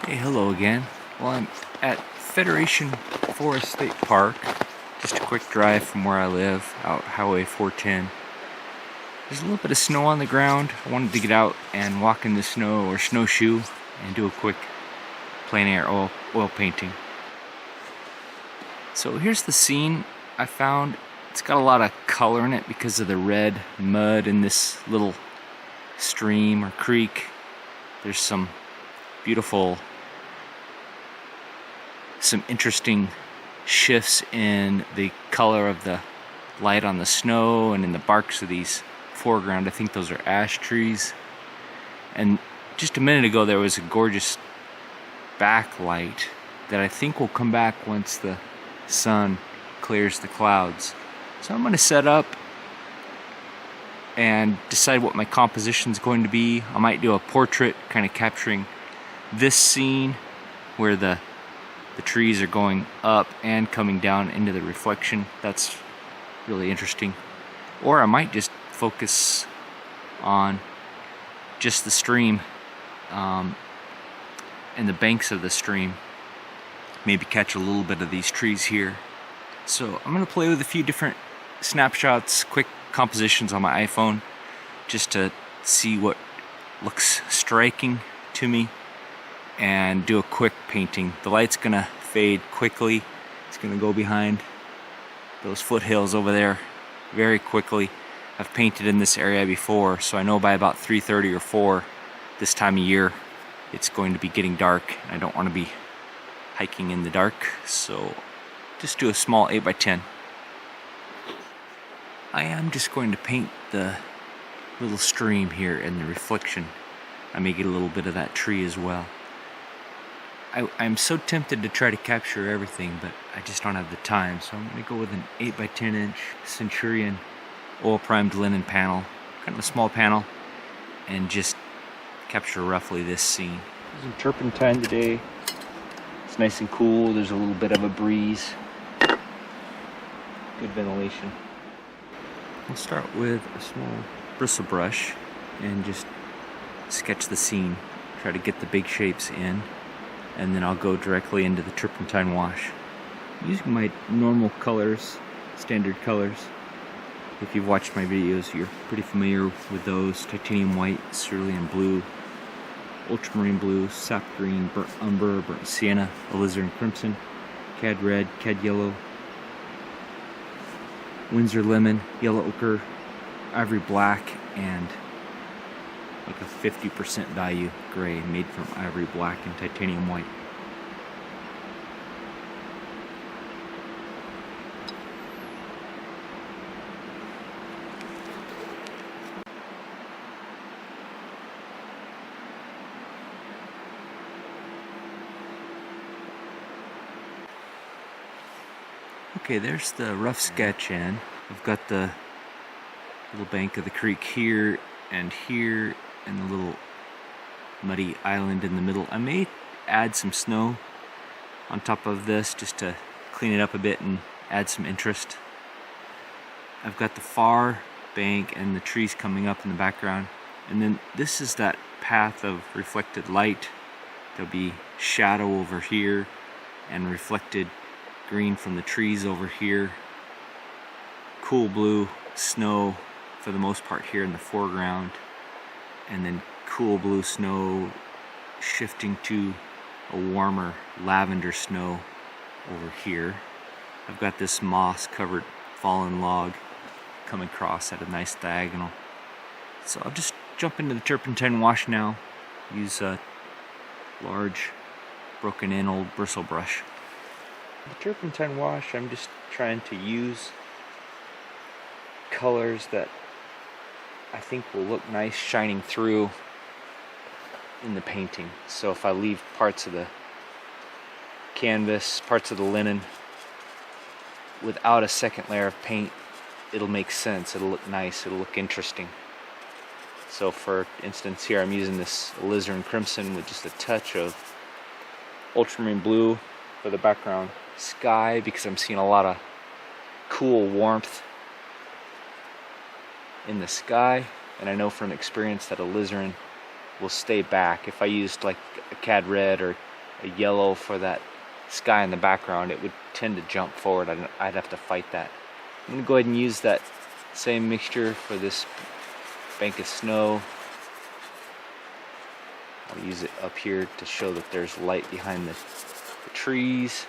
Hey, hello again. Well, I'm at Federation Forest State Park, just a quick drive from where I live, out Highway 410. There's a little bit of snow on the ground. I wanted to get out and walk in the snow or snowshoe and do a quick plein air oil painting. So here's the scene I found. It's got a lot of color in it because of the red mud in this little stream or creek. There's some interesting shifts in the color of the light on the snow and in the barks of these foreground. I think those are ash trees. And just a minute ago there was a gorgeous backlight that I think will come back once the sun clears the clouds. So I'm going to set up and decide what my composition is going to be. I might do a portrait kind of capturing this scene where the trees are going up and coming down into the reflection. That's really interesting. Or I might just focus on just the stream and the banks of the stream. Maybe catch a little bit of these trees here. So I'm going to play with a few different snapshots, quick compositions on my iPhone, just to see what looks striking to me and do a quick painting. The light's gonna fade quickly. It's gonna go behind those foothills over there very quickly. I've painted in this area before, so I know by about 3:30 or 4 this time of year it's going to be getting dark. I don't want to be hiking in the dark, so just do a small 8x10. I am just going to paint the little stream here and the reflection. I may get a little bit of that tree as well. I'm so tempted to try to capture everything, but I just don't have the time, so I'm going to go with an 8x10 inch Centurion oil primed linen panel, kind of a small panel, and just capture roughly this scene. There's some turpentine today. It's nice and cool. There's a little bit of a breeze. Good ventilation. I'll start with a small bristle brush and just sketch the scene. Try to get the big shapes in, and then I'll go directly into the turpentine wash. Using my normal colors, standard colors. If you've watched my videos, you're pretty familiar with those. Titanium white, cerulean blue, ultramarine blue, sap green, burnt umber, burnt sienna, alizarin crimson, cad red, cad yellow, Windsor lemon, yellow ochre, ivory black, and like a 50% value gray made from ivory black and titanium white. Okay, there's the rough sketch in. I've got the little bank of the creek here and here, and the little muddy island in the middle. I may add some snow on top of this just to clean it up a bit and add some interest. I've got the far bank and the trees coming up in the background, and then this is that path of reflected light. There'll be shadow over here and reflected green from the trees over here. Cool blue snow for the most part here in the foreground, and then cool blue snow shifting to a warmer lavender snow over here. I've got this moss covered fallen log coming across at a nice diagonal. So I'll just jump into the turpentine wash now. Use a large broken in old bristle brush. The turpentine wash, I'm just trying to use colors that I think will look nice shining through in the painting. So if I leave parts of the canvas, parts of the linen without a second layer of paint, it'll make sense, it'll look nice, it'll look interesting. So for instance here I'm using this alizarin crimson with just a touch of ultramarine blue for the background sky, because I'm seeing a lot of cool warmth in the sky, and I know from experience that alizarin will stay back. If I used like a cad red or a yellow for that sky in the background, it would tend to jump forward. I'd have to fight that. I'm going to go ahead and use that same mixture for this bank of snow. I'll use it up here to show that there's light behind the trees,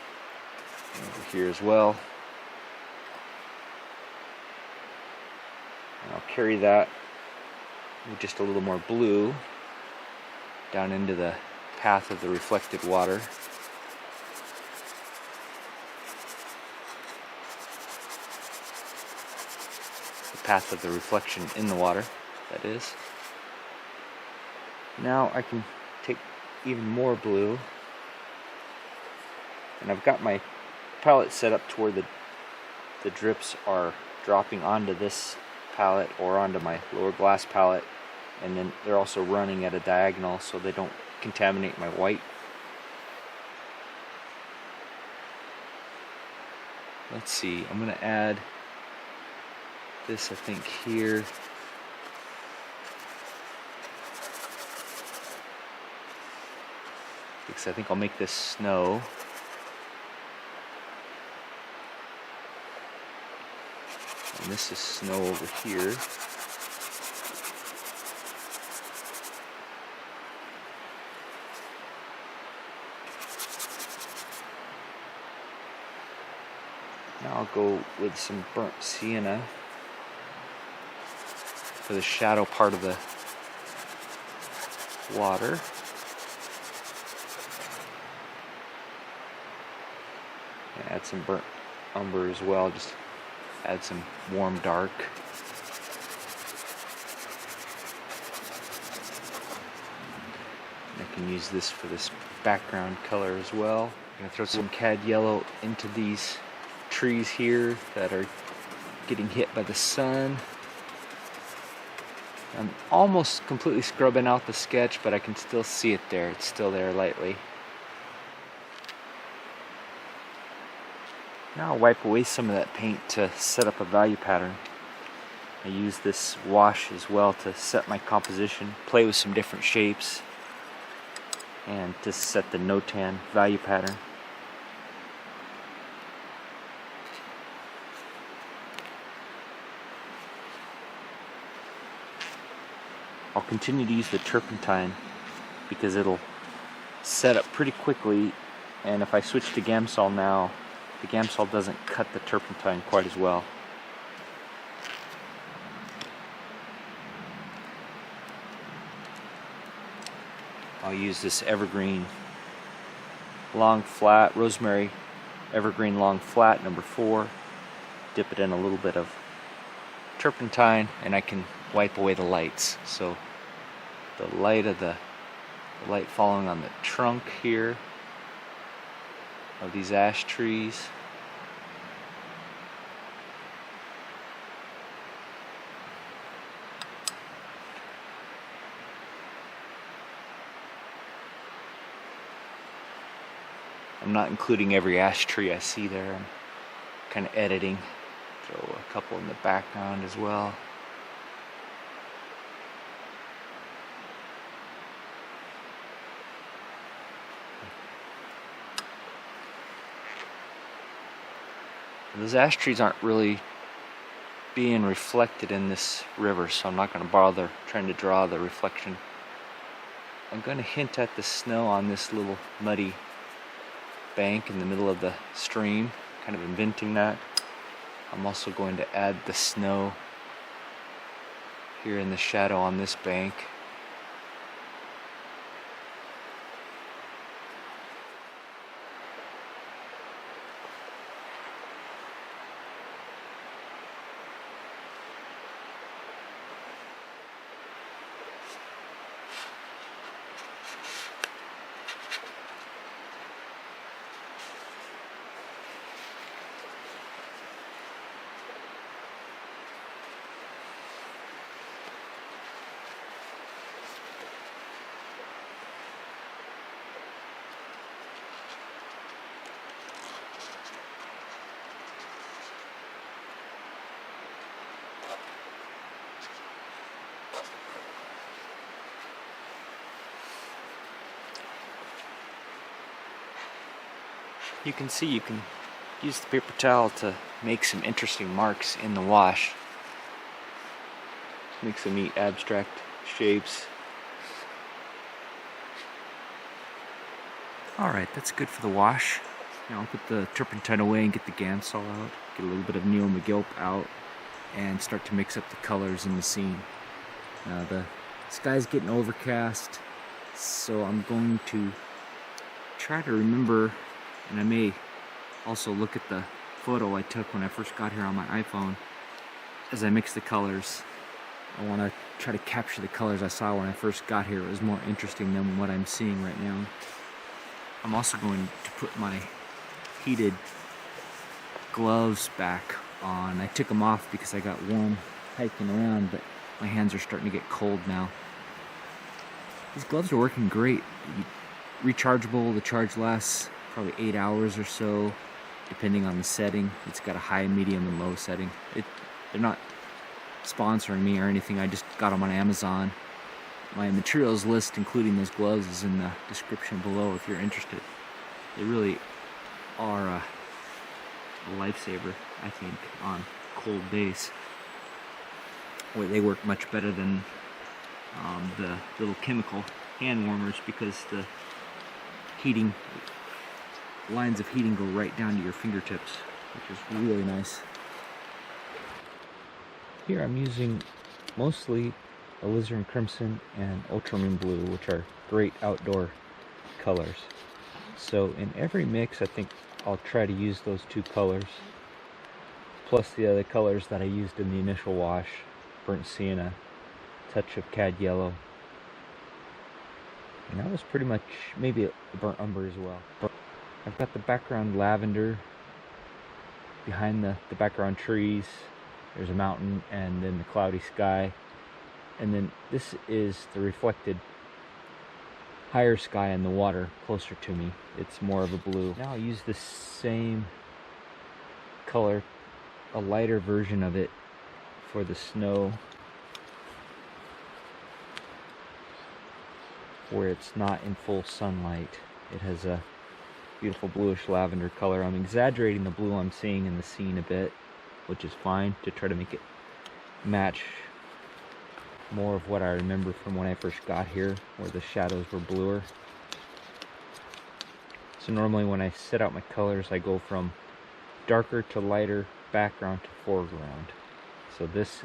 and over here as well. And I'll carry that with just a little more blue down into the path of the reflected water. The path of the reflection in the water, that is. Now I can take even more blue, and I've got my palette set up to where the drips are dropping onto this palette or onto my lower glass palette, and then they're also running at a diagonal so they don't contaminate my white. Let's see, I'm going to add this, I think, here. Because I think I'll make this snow. And this is snow over here. Now I'll go with some burnt sienna for the shadow part of the water. And add some burnt umber as well, just add some warm dark. And I can use this for this background color as well. I'm going to throw some cad yellow into these trees here that are getting hit by the sun. I'm almost completely scrubbing out the sketch, but I can still see it there. It's still there lightly. Now I'll wipe away some of that paint to set up a value pattern. I use this wash as well to set my composition, play with some different shapes, and to set the no-tan value pattern. I'll continue to use the turpentine because it'll set up pretty quickly, and if I switch to Gamsol now, the Gamsol doesn't cut the turpentine quite as well. I'll use this Evergreen long flat, Rosemary Evergreen long flat number 4, dip it in a little bit of turpentine, and I can wipe away the lights. So the light falling on the trunk here of these ash trees. I'm not including every ash tree I see there. I'm kind of editing. Throw a couple in the background as well. Those ash trees aren't really being reflected in this river, so I'm not going to bother trying to draw the reflection. I'm going to hint at the snow on this little muddy bank in the middle of the stream, kind of inventing that. I'm also going to add the snow here in the shadow on this bank. You can see you can use the paper towel to make some interesting marks in the wash. Make some neat abstract shapes. Alright, that's good for the wash. Now I'll put the turpentine away and get the Gansol out, get a little bit of Neil McGilp out, and start to mix up the colors in the scene. Now the sky's getting overcast, so I'm going to try to remember, and I may also look at the photo I took when I first got here on my iPhone. As I mix the colors, I want to try to capture the colors I saw when I first got here. It was more interesting than what I'm seeing right now. I'm also going to put my heated gloves back on. I took them off because I got warm hiking around, but my hands are starting to get cold now. These gloves are working great. Rechargeable, the charge lasts probably 8 hours or so, depending on the setting. It's got a high, medium, and low setting. They're not sponsoring me or anything. I just got them on Amazon. My materials list, including those gloves, is in the description below if you're interested. They really are a lifesaver, I think, on cold days. Well, they work much better than the little chemical hand warmers because the heating lines of heating go right down to your fingertips, which is really nice. Here I'm using mostly alizarin crimson and ultramarine blue, which are great outdoor colors. So in every mix, I think I'll try to use those two colors, plus the other colors that I used in the initial wash: burnt sienna, touch of cad yellow, and that was pretty much maybe a burnt umber as well. I've got the background lavender behind the background trees. There's a mountain and then the cloudy sky. And then this is the reflected higher sky and the water closer to me. It's more of a blue. Now I'll use the same color, a lighter version of it, for the snow, where it's not in full sunlight. It has a beautiful bluish lavender color. I'm exaggerating the blue I'm seeing in the scene a bit, which is fine, to try to make it match more of what I remember from when I first got here, where the shadows were bluer. So normally when I set out my colors, I go from darker to lighter, background to foreground. So this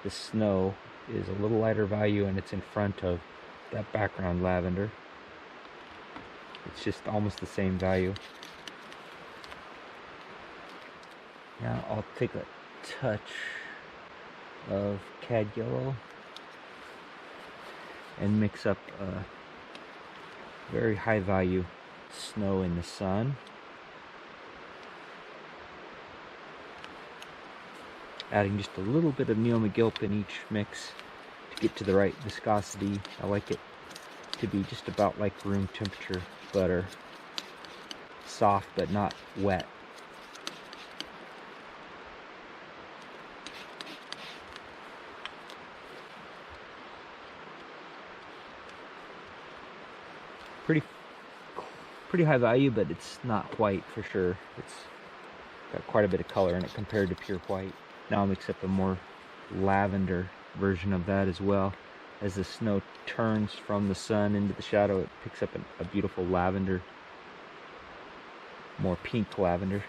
snow is a little lighter value, and it's in front of that background lavender. It's just almost the same value. Now I'll take a touch of cad yellow and mix up a very high value snow in the sun. Adding just a little bit of Neil McGilp in each mix to get to the right viscosity. I like it to be just about like room temperature butter. Soft but not wet. Pretty high value, but it's not white for sure. It's got quite a bit of color in it compared to pure white. Now I'll mix up a more lavender version of that as well. As the snow turns from the sun into the shadow, it picks up a beautiful lavender, more pink lavender.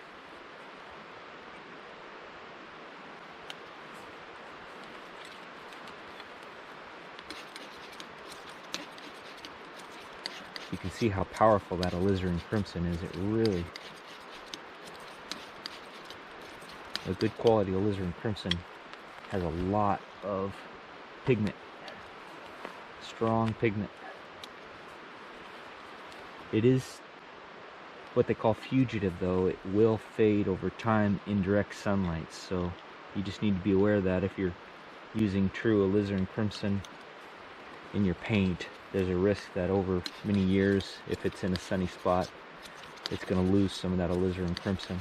You can see how powerful that alizarin crimson is. It really, a good quality alizarin crimson has a lot of pigment, strong pigment. It is what they call fugitive, though. It will fade over time in direct sunlight, so you just need to be aware of that if you're using true alizarin crimson in your paint. There's a risk that over many years, if it's in a sunny spot, it's going to lose some of that alizarin crimson.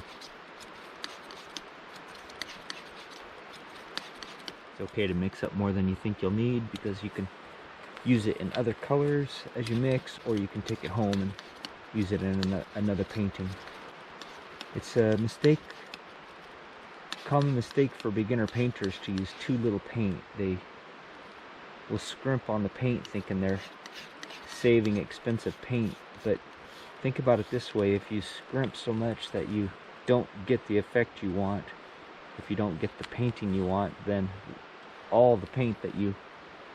It's okay to mix up more than you think you'll need, because you can use it in other colors as you mix, or you can take it home and use it in another painting. It's a mistake, common mistake for beginner painters to use too little paint. They will scrimp on the paint thinking they're saving expensive paint, but think about it this way: if you scrimp so much that you don't get the effect you want, if you don't get the painting you want, then all the paint that you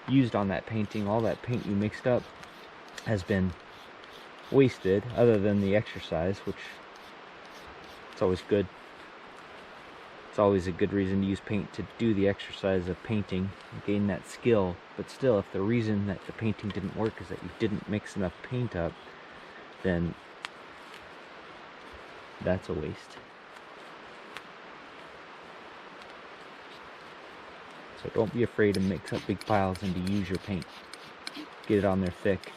used on that painting, all that paint you mixed up, has been wasted, other than the exercise, which it's always good. It's always a good reason to use paint, to do the exercise of painting, gain that skill. But still, if the reason that the painting didn't work is that you didn't mix enough paint up, then that's a waste. So don't be afraid to mix up big piles and to use your paint. Get it on there thick.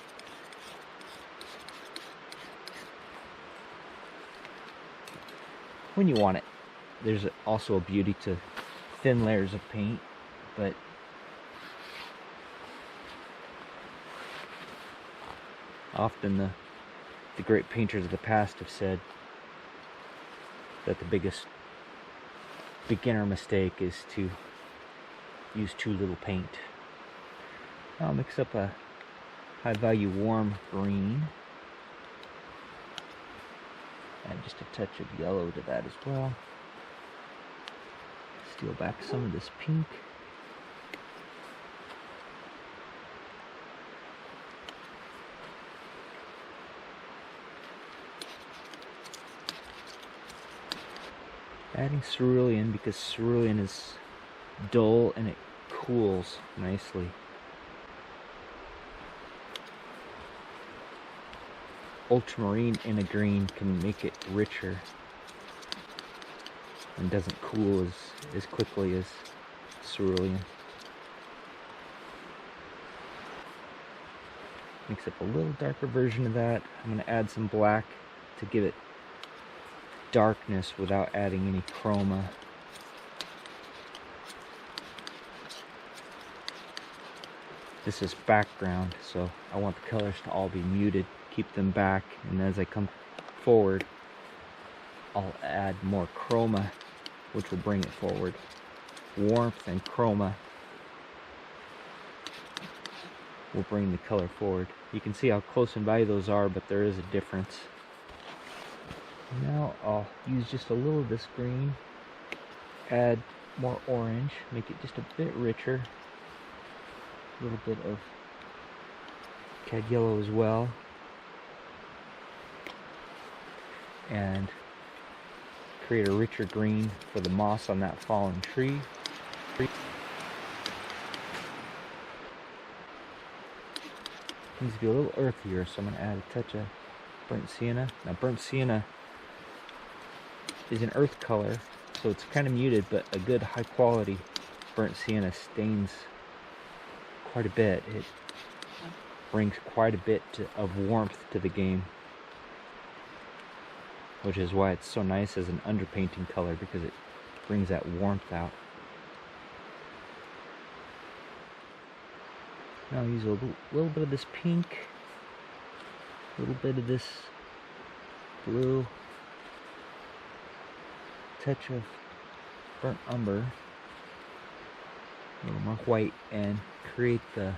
When you want it. There's also a beauty to thin layers of paint, but often the great painters of the past have said that the biggest beginner mistake is to use too little paint. Now I'll mix up a high value warm green. Add just a touch of yellow to that as well. Steal back some of this pink. Adding cerulean because cerulean is dull and it cools nicely. Ultramarine in a green can make it richer and doesn't cool as quickly as cerulean. Mix up a little darker version of that. I'm going to add some black to give it darkness without adding any chroma. This is background, so I want the colors to all be muted. Keep them back, and as I come forward, I'll add more chroma, which will bring it forward. Warmth and chroma will bring the color forward. You can see how close in value those are, but there is a difference. Now I'll use just a little of this green, add more orange, make it just a bit richer. A little bit of cad yellow as well. And create a richer green for the moss on that fallen tree. Needs to be a little earthier, so I'm going to add a touch of burnt sienna. Now burnt sienna is an earth color, so it's kind of muted, but a good high quality burnt sienna stains quite a bit. It brings quite a bit of warmth to the game, which is why it's so nice as an underpainting color, because it brings that warmth out. Now I'll use a little bit of this pink, a little bit of this blue, touch of burnt umber, a little more white, and create the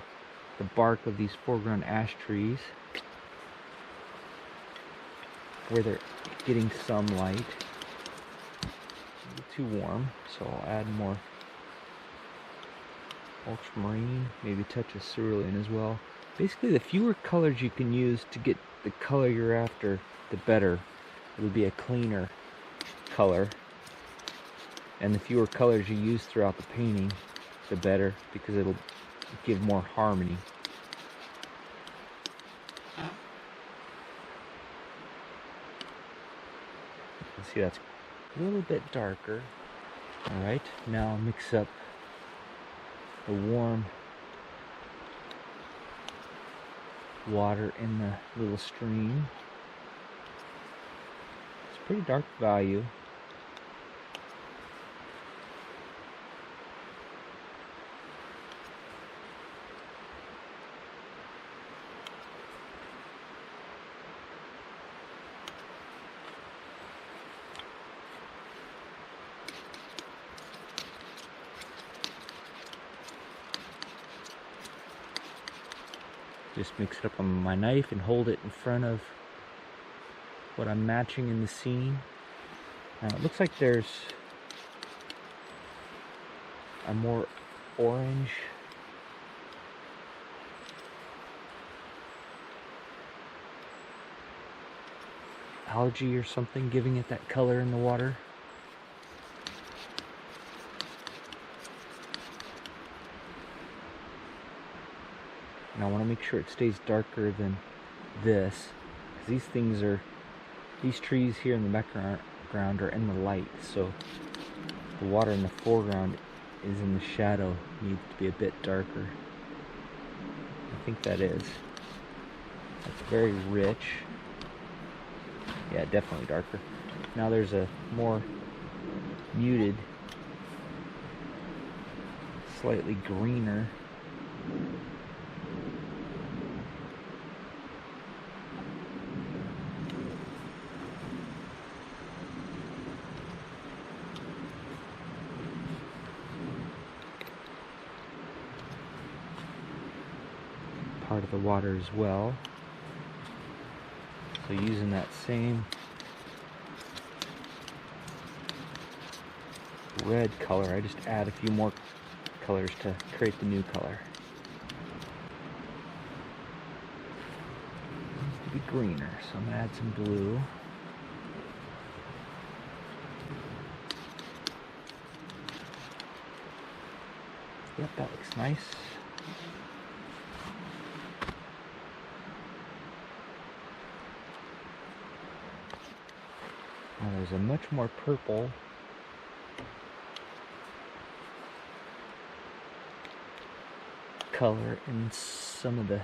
bark of these foreground ash trees where they're getting some light. A little too warm, so I'll add more ultramarine, maybe a touch of cerulean as well. Basically, the fewer colors you can use to get the color you're after, the better. It'll be a cleaner color. And the fewer colors you use throughout the painting, the better, because it'll give more harmony. See, that's a little bit darker. Alright, now I'll mix up the warm water in the little stream. It's pretty dark value. Just mix it up on my knife and hold it in front of what I'm matching in the scene. Now it looks like there's a more orange algae or something giving it that color in the water. And I want to make sure it stays darker than this, because these trees here in the background are in the light, so the water in the foreground is in the shadow, needs to be a bit darker. I think that is. That's very rich. Yeah, definitely darker. Now there's a more muted, slightly greener part of the water as well. So using that same red color, I just add a few more colors to create the new color. Needs to be greener, so I'm going to add some blue. Yep, that looks nice. Now there's a much more purple color in some of the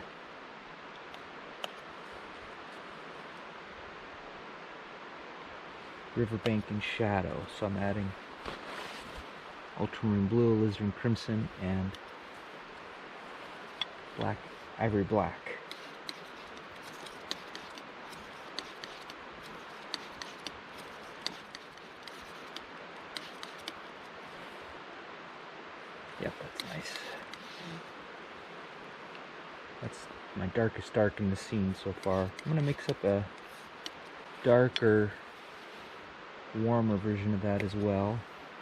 riverbank and shadow, so I'm adding ultramarine blue, alizarin crimson, and black, ivory black. Yep, that's nice. That's my darkest dark in the scene so far. I'm going to mix up a darker, warmer version of that as well,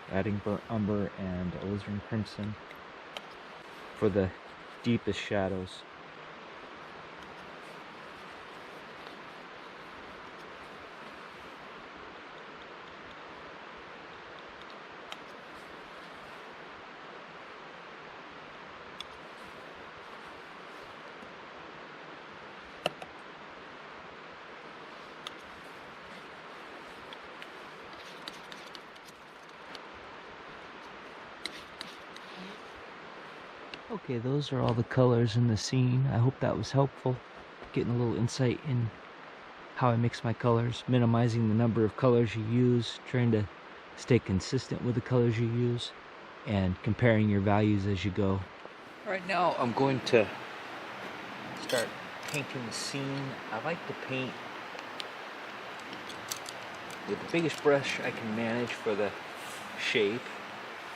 adding burnt umber and alizarin crimson for the deepest shadows. Okay, those are all the colors in the scene. I hope that was helpful, getting a little insight in how I mix my colors, minimizing the number of colors you use, trying to stay consistent with the colors you use, and comparing your values as you go. Right now I'm going to start painting the scene. I like to paint with the biggest brush I can manage for the shape.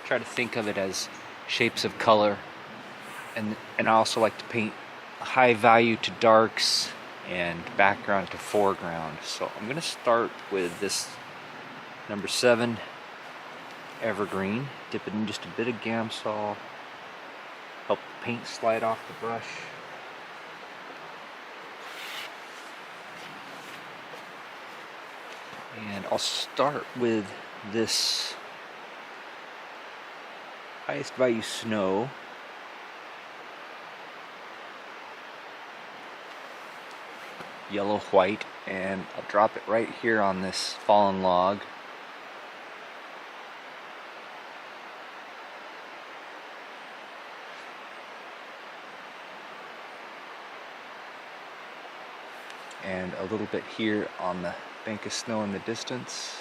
Try to think of it as shapes of color. And I also like to paint high value to darks and background to foreground. So I'm going to start with this number 7 Evergreen. Dip it in just a bit of Gamsol. Help the paint slide off the brush. And I'll start with this highest value snow. Yellow, white, and I'll drop it right here on this fallen log. And a little bit here on the bank of snow in the distance.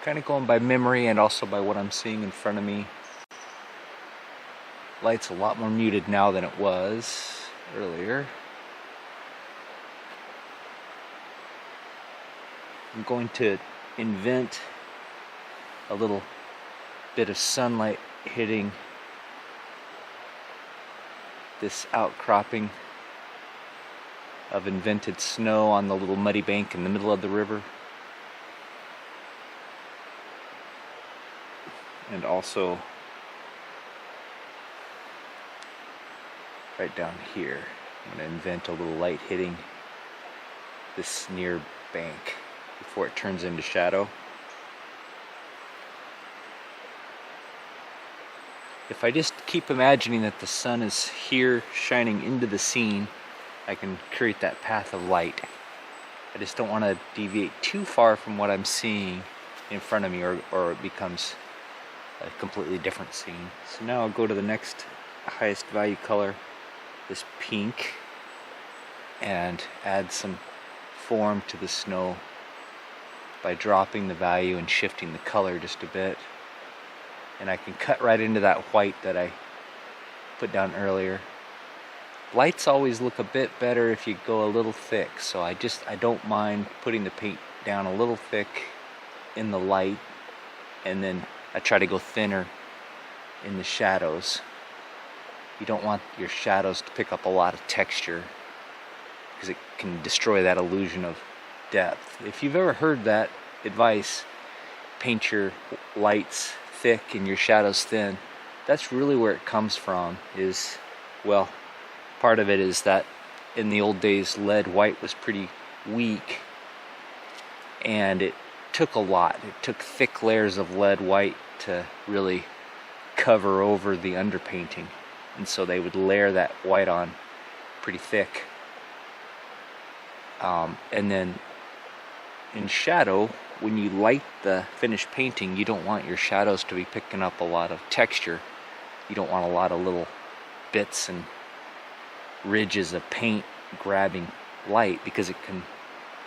Kind of going by memory and also by what I'm seeing in front of me. Light's a lot more muted now than it was earlier. I'm going to invent a little bit of sunlight hitting this outcropping of invented snow on the little muddy bank in the middle of the river. And also right down here, I'm going to invent a little light hitting this near bank before it turns into shadow. If I just keep imagining that the sun is here shining into the scene, I can create that path of light. I just don't want to deviate too far from what I'm seeing in front of me, or it becomes a completely different scene. So now I'll go to the next highest value color, this pink, and add some form to the snow by dropping the value and shifting the color just a bit. And I can cut right into that white that I put down earlier. Lights always look a bit better if you go a little thick, so I don't mind putting the paint down a little thick in the light, and then I try to go thinner in the shadows. You don't want your shadows to pick up a lot of texture because it can destroy that illusion of depth. If you've ever heard that advice, paint your lights thick and your shadows thin, that's really where it comes from. Well, part of it is that in the old days lead white was pretty weak, and it took a lot. It took thick layers of lead white to really cover over the underpainting, and so they would layer that white on pretty thick. And then in shadow, when you light the finished painting, you don't want your shadows to be picking up a lot of texture. You don't want a lot of little bits and ridges of paint grabbing light, because it can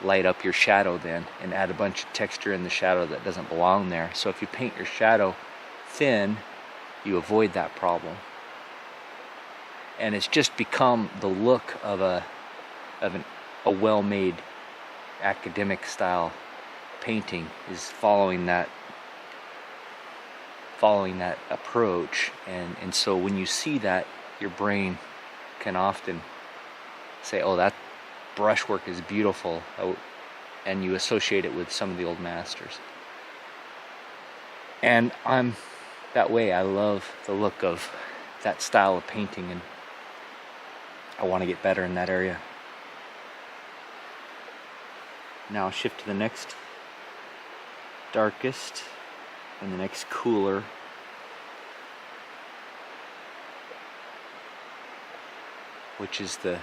light up your shadow then and add a bunch of texture in the shadow that doesn't belong there. So if you paint your shadow thin, you avoid that problem. And it's just become the look of a well-made academic style painting, is following that approach. And so when you see that, your brain can often say, oh, that brushwork is beautiful, and you associate it with some of the old masters. And I'm that way. I love the look of that style of painting, and I want to get better in that area. Now I'll shift to the next darkest and the next cooler. Which is the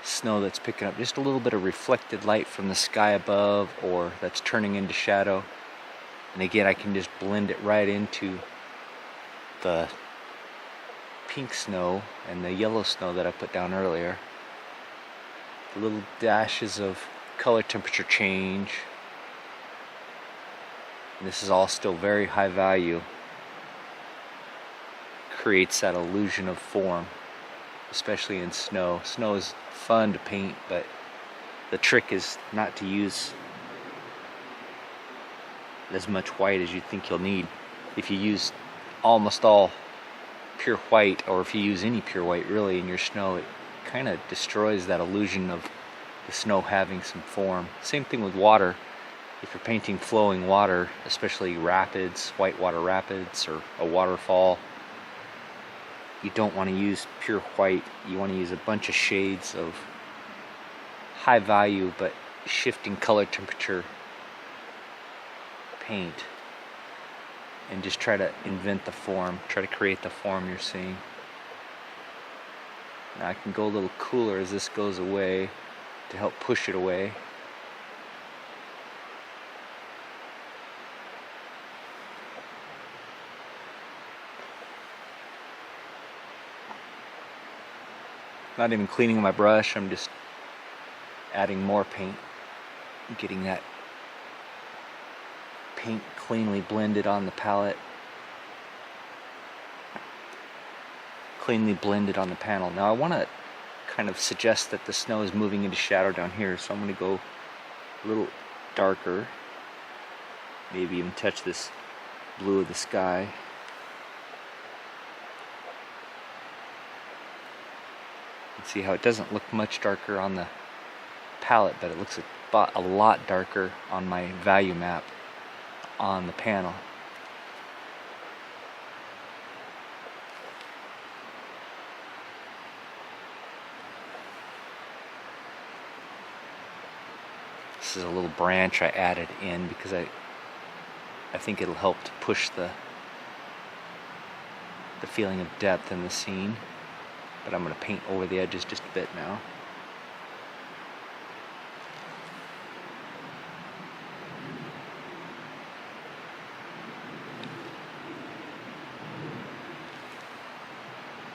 snow that's picking up just a little bit of reflected light from the sky above, or that's turning into shadow. And again, I can just blend it right into the pink snow and the yellow snow that I put down earlier. The little dashes of color temperature change. And this is all still very high value. Creates that illusion of form, especially in snow. Snow is fun to paint, but the trick is not to use as much white as you think you'll need. If you use almost all pure white, or if you use any pure white really in your snow, it kind of destroys that illusion of the snow having some form. Same thing with water. If you're painting flowing water, especially rapids, whitewater rapids, or a waterfall, you don't want to use pure white. You want to use a bunch of shades of high value but shifting color temperature paint, and just try to invent the form, try to create the form you're seeing. Now I can go a little cooler as this goes away to help push it away. Not even cleaning my brush, I'm just adding more paint, getting that paint cleanly blended on the palette, cleanly blended on the panel. Now I want to kind of suggest that the snow is moving into shadow down here, so I'm going to go a little darker. Maybe even touch this blue of the sky. See how it doesn't look much darker on the palette, but it looks a lot darker on my value map on the panel. This is a little branch I added in because I think it'll help to push the feeling of depth in the scene. But I'm going to paint over the edges just a bit now.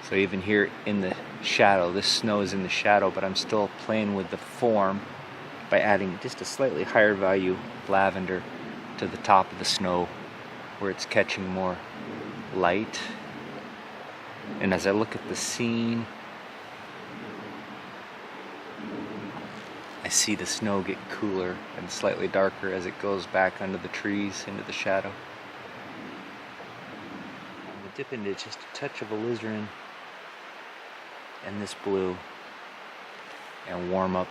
So even here in the shadow, this snow is in the shadow, but I'm still playing with the form by adding just a slightly higher value lavender to the top of the snow where it's catching more light. And as I look at the scene, I see the snow get cooler and slightly darker as it goes back under the trees into the shadow. I'm going to dip into just a touch of alizarin and this blue and warm up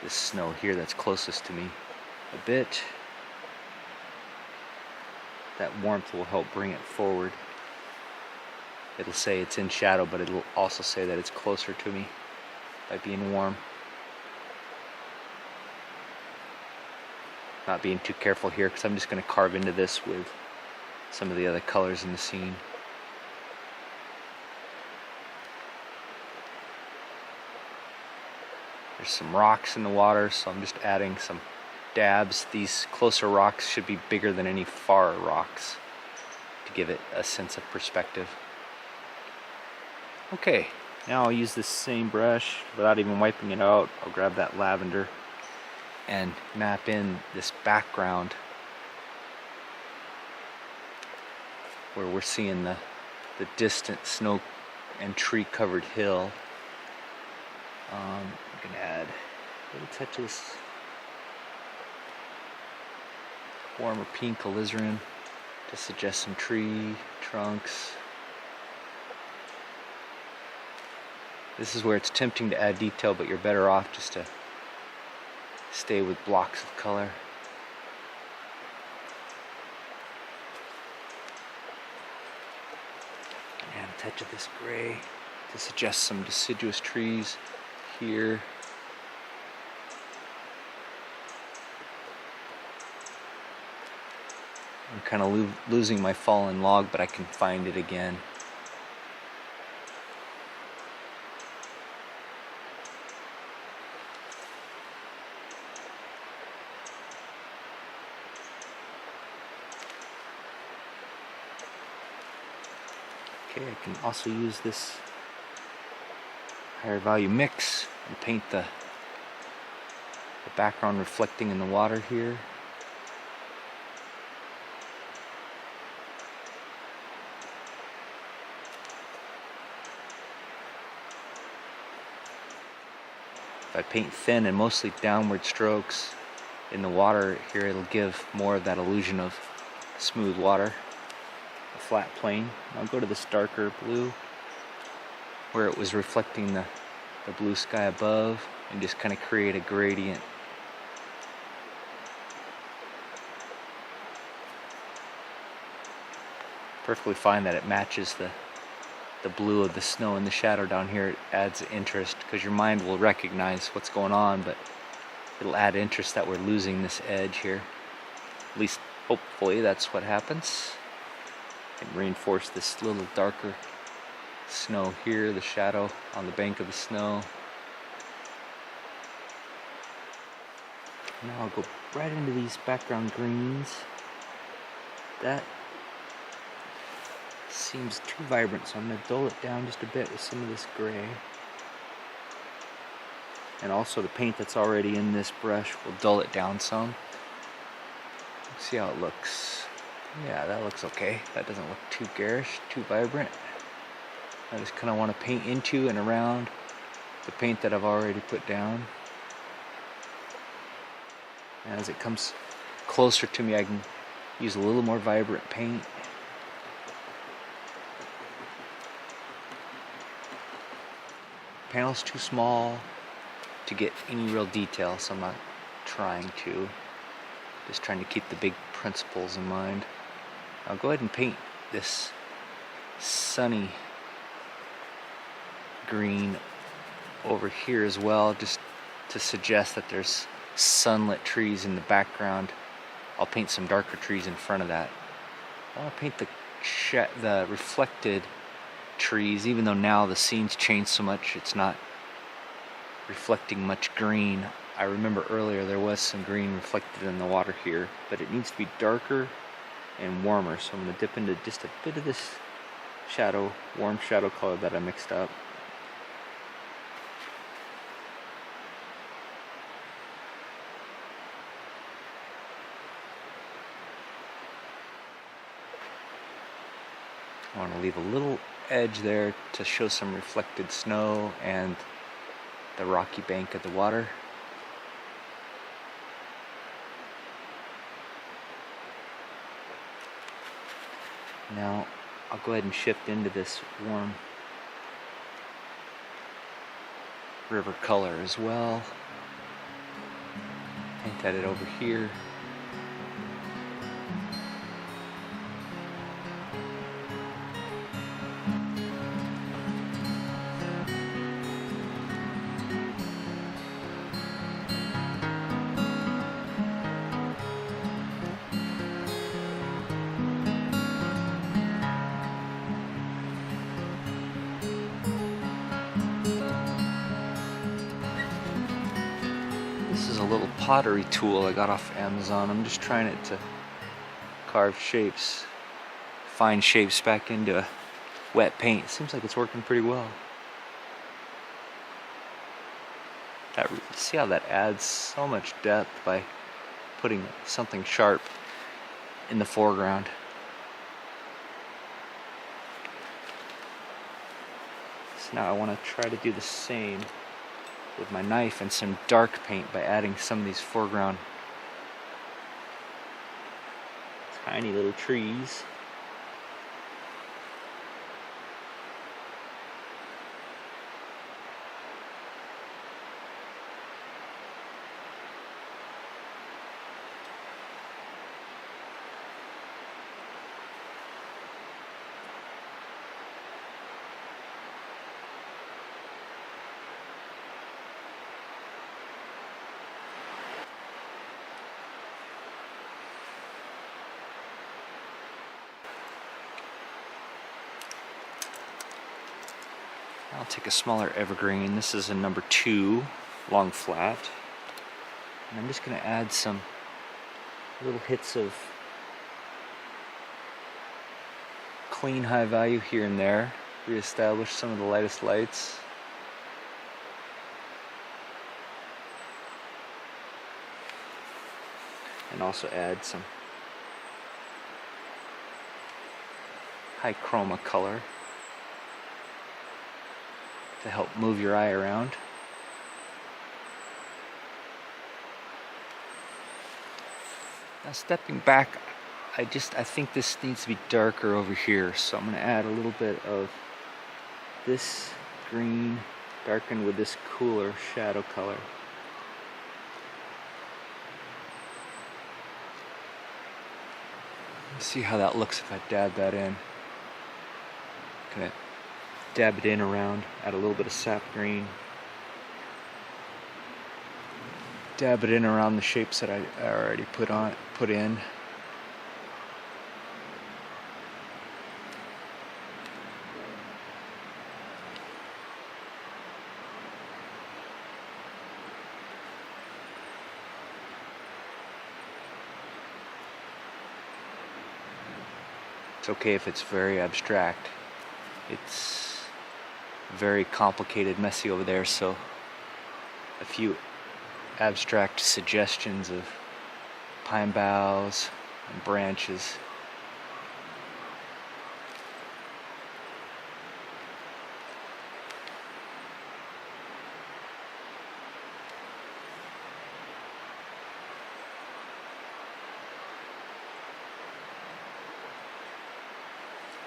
this snow here that's closest to me a bit. That warmth will help bring it forward. It'll say it's in shadow, but it'll also say that it's closer to me by being warm. Not being too careful here because I'm just going to carve into this with some of the other colors in the scene. There's some rocks in the water, so I'm just adding some dabs. These closer rocks should be bigger than any far rocks to give it a sense of perspective. Okay, now I'll use this same brush without even wiping it out. I'll grab that lavender and map in this background where we're seeing the distant snow and tree covered hill. I'm going to add a little touch of this warmer pink alizarin to suggest some tree trunks. This is where it's tempting to add detail, but you're better off just to stay with blocks of color. And a touch of this gray to suggest some deciduous trees here. I'm kind of losing my fallen log, but I can find it again. Okay, I can also use this higher value mix and paint the background reflecting in the water here. If I paint thin and mostly downward strokes in the water here, it'll give more of that illusion of smooth water, a flat plane. I'll go to this darker blue where it was reflecting the blue sky above and just kind of create a gradient. Perfectly fine that it matches the blue of the snow and the shadow down here. It adds interest because your mind will recognize what's going on, but it'll add interest that we're losing this edge here. At least hopefully that's what happens. And reinforce this little darker snow here, the shadow on the bank of the snow. Now I'll go right into these background greens. That seems too vibrant, so I'm going to dull it down just a bit with some of this gray. And also the paint that's already in this brush will dull it down some. Let's see how it looks. Yeah, that looks okay. That doesn't look too garish, too vibrant. I just kind of want to paint into and around the paint that I've already put down. As it comes closer to me, I can use a little more vibrant paint. Panel's too small to get any real detail, so I'm not trying to. Just trying to keep the big principles in mind. I'll go ahead and paint this sunny green over here as well, just to suggest that there's sunlit trees in the background. I'll paint some darker trees in front of that. I want to paint the reflected trees, even though now the scene's changed so much, it's not reflecting much green. I remember earlier there was some green reflected in the water here, but it needs to be darker and warmer, so I'm going to dip into just a bit of this shadow, warm shadow color that I mixed up. I want to leave a little edge there to show some reflected snow and the rocky bank of the water. Now I'll go ahead and shift into this warm river color as well. Paint at it over here. This is a little pottery tool I got off Amazon. I'm just trying it to carve shapes, fine shapes back into wet paint. Seems like it's working pretty well. See how that adds so much depth by putting something sharp in the foreground. So now I want to try to do the same with my knife and some dark paint by adding some of these foreground tiny little trees. I'll take a smaller evergreen. This is a number 2 long flat. And I'm just going to add some little hits of clean high value here and there. Reestablish some of the lightest lights. And also add some high chroma color to help move your eye around. Now stepping back, I think this needs to be darker over here, so I'm going to add a little bit of this green darkened with this cooler shadow color. Let's see how that looks if I dab that in. Kind of dab it in around, add a little bit of sap green. Dab it in around the shapes that I already put in. It's okay if it's very abstract. It's very complicated, messy over there, so a few abstract suggestions of pine boughs and branches.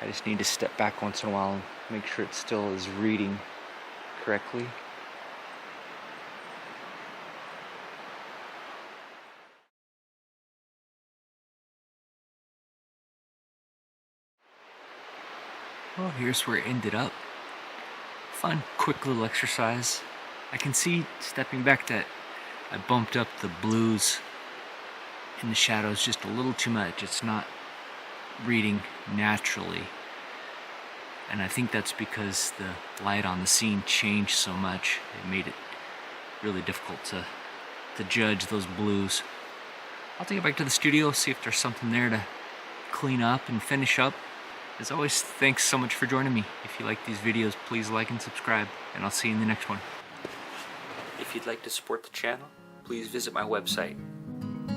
I just need to step back once in a while and make sure it still is reading correctly. Well, here's where it ended up. Fun, quick little exercise. I can see, stepping back, that I bumped up the blues in the shadows just a little too much. It's not reading naturally. And I think that's because the light on the scene changed so much. It made it really difficult to judge those blues. I'll take it back to the studio, see if there's something there to clean up and finish up. As always, thanks so much for joining me. If you like these videos, please like and subscribe, and I'll see you in the next one. If you'd like to support the channel, please visit my website.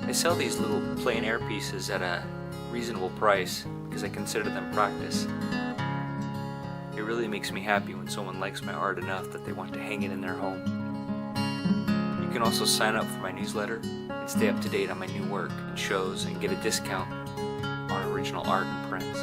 I sell these little plein air pieces at a reasonable price because I consider them practice. It really makes me happy when someone likes my art enough that they want to hang it in their home. You can also sign up for my newsletter and stay up to date on my new work and shows and get a discount on original art and prints.